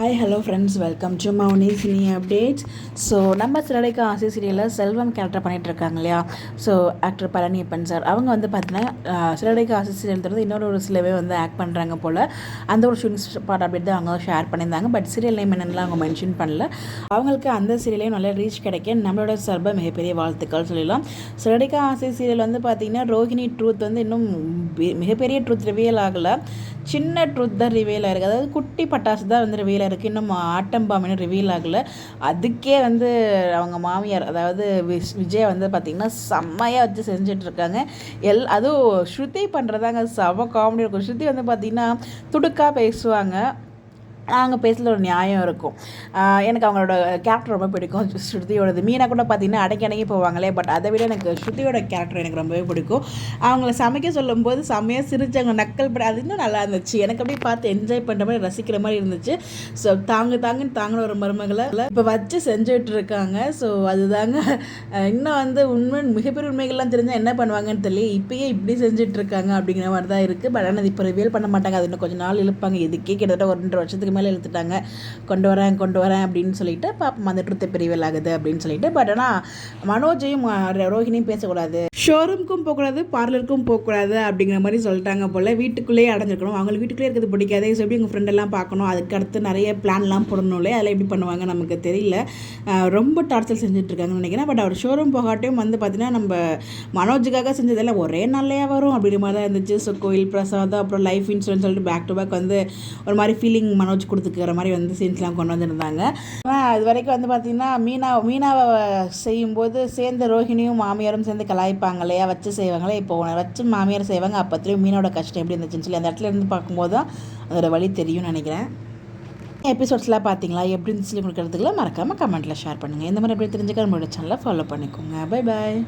Hi hello friends, welcome to Mouni cine updates. So நம்ம சிலடைக்கு ஆசை சீரியலில் செல்வம் கேரக்டர் பண்ணிகிட்டு இருக்காங்க இல்லையா. ஸோ ஆக்டர் பழனியப்பன் சார் அவங்க வந்து பார்த்தீங்கன்னா சிலடைக்கு ஆசை சீரியல் தவிர்த்து இன்னொரு சிலவே வந்து ஆக்ட் பண்ணுறாங்க போல். அந்த ஒரு ஷூட்டிங் ஸ்பாட் அப்டேட் தான் அவங்க ஷேர் பண்ணியிருந்தாங்க. பட் சீரியல் நேம் என்னென்னலாம் அவங்க மென்ஷன் பண்ணல. அவங்களுக்கு அந்த சீரியலையும் நல்ல ரீச் கிடைக்க நம்மளோட சார்பாக மிகப்பெரிய வாழ்த்துக்கள் சொல்லலாம். சிலடைக்கு ஆசை சீரியல் வந்து பார்த்திங்கன்னா ரோஹிணி ட்ரூத் வந்து இன்னும் மிகப்பெரிய ட்ரூத் ரிவீல் ஆகலை. சின்ன ட்ரூத் தான் ரிவீல் ஆகிருக்கு. அதாவது குட்டி பட்டாசு தான் வந்து ரிவீல் ஆகிருக்கு. இன்னும் ஆட்டம்பாமின்னு ரிவீல் ஆகலை. அதுக்கே வந்து அவங்க மாமியார் அதாவது விஜய் வந்து பார்த்திங்கன்னா செம்மையாக வச்சு செஞ்சிட்ருக்காங்க. அதுவும் ஸ்ருதி பண்ணுறதாங்க செம காமெடி இருக்கும். ஸ்ருதி வந்து பார்த்திங்கன்னா துடுக்காக பேசுவாங்க. நாங்கள் பேசல ஒரு நியாயம் இருக்கும். எனக்கு அவங்களோட கேரக்டர் ரொம்ப பிடிக்கும். ஸ்ருதியோடது மீனா கூட பார்த்திங்கன்னா அடங்கி போவாங்களே. பட் அதை விட எனக்கு ஸ்ருதியோட கேரக்டர் எனக்கு ரொம்பவே பிடிக்கும். அவங்கள சமைக்க சொல்லும்போது செம்மையாக சிரிச்சாங்க, நக்கல் படி அது இன்னும் நல்லா இருந்துச்சு. எனக்கு அப்படியே பார்த்து என்ஜாய் பண்ணுற மாதிரி ரசிக்கிற மாதிரி இருந்துச்சு. ஸோ தாங்கின ஒரு மருமகளை இப்போ வச்சு செஞ்சுட்டு இருக்காங்க. ஸோ அதுதாங்க இன்னும் வந்து மிகப்பெரிய உண்மைகள்லாம் தெரிஞ்சால் என்ன பண்ணுவாங்கன்னு தெரியல. இப்போயே இப்படி செஞ்சிட்ருக்காங்க அப்படிங்கிற மாதிரி தான் இருக்குது. பட் ஆனால் இப்போ ரிவீல் பண்ண மாட்டாங்க. அது இன்னும் கொஞ்சம் நாள் இழுப்பாங்க. இதுக்கே கிட்டத்தட்ட ஒரு 2 வருஷத்துக்கு மேலே எழுத்துட்டாங்க. கொண்டு வரேன் அப்படின்னு சொல்லிட்டு பாப்பா அந்த ட்ரூத்தை பிரிவில் ஆகுது அப்படின்னு சொல்லிட்டு. பட் ஆனால் மனோஜையும் ரோஹிணியும் பேசக்கூடாது, ஷோரூமுக்கும் போகக்கூடாது, பார்லருக்கும் போகக்கூடாது அப்படிங்கிற மாதிரி சொல்லிட்டாங்க போல். வீட்டுக்குள்ளேயே அடைஞ்சிருக்கணும். அவங்களுக்கு வீட்டுக்குள்ளே இருக்கிறது பிடிக்காது. ஸோ எப்படி உங்கள் ஃப்ரெண்டெல்லாம் பார்க்கணும், அதுக்கு அடுத்து நிறைய பிளான்லாம் போடணும் இல்லையா. அதெல்லாம் எப்படி பண்ணுவாங்க நமக்கு தெரியல. ரொம்ப டார்ச்சர் செஞ்சுட்ருக்காங்கன்னு நினைக்கிறேன். பட் அவர் ஷோரூம் போகாட்டையும் வந்து பார்த்திங்கன்னா நம்ம மனோஜுக்காக செஞ்சதெல்லாம் ஒரே நாளையாக வரும் அப்படிங்கிற மாதிரி தான் இருந்துச்சு. ஸோ கோயில் பிரசாதம் அப்புறம் லைஃப் இன்சூரன்ஸ் சொல்லிட்டு பேக் டு பேக் வந்து ஒரு மாதிரி ஃபீலிங் மனோஜ் கொடுத்துக்கிற மாதிரி வந்து சீன்ஸ்லாம் கொண்டு வந்திருந்தாங்க. அது வரைக்கும் வந்து பார்த்திங்கன்னா மீனாவை செய்யும்போது சேர்ந்து ரோஹிணியும் மாமியாரும் சேர்ந்து கலாய்ப்பாங்க இல்லையா, வச்சு செய்வாங்களே. இப்போ வச்சு மாமியார் செய்வாங்க. அப்போத்துலேயும் மீனோட கஷ்டம் எப்படி இருந்துச்சுன்னு சொல்லி அந்த இடத்துல இருந்து பார்க்கும்போது தான் அதோட வழி தெரியும்னு நினைக்கிறேன். எபிசோட்ஸ்லாம் பார்த்தீங்களா, எப்படி இருந்துச்சு உங்களுக்கு மறக்காமல் கமெண்ட்டில் ஷேர் பண்ணுங்கள். இந்த மாதிரி எப்படி தெரிஞ்சுக்க நம்மளோட சேனலை ஃபாலோ பண்ணிக்கோங்க. Bye bye.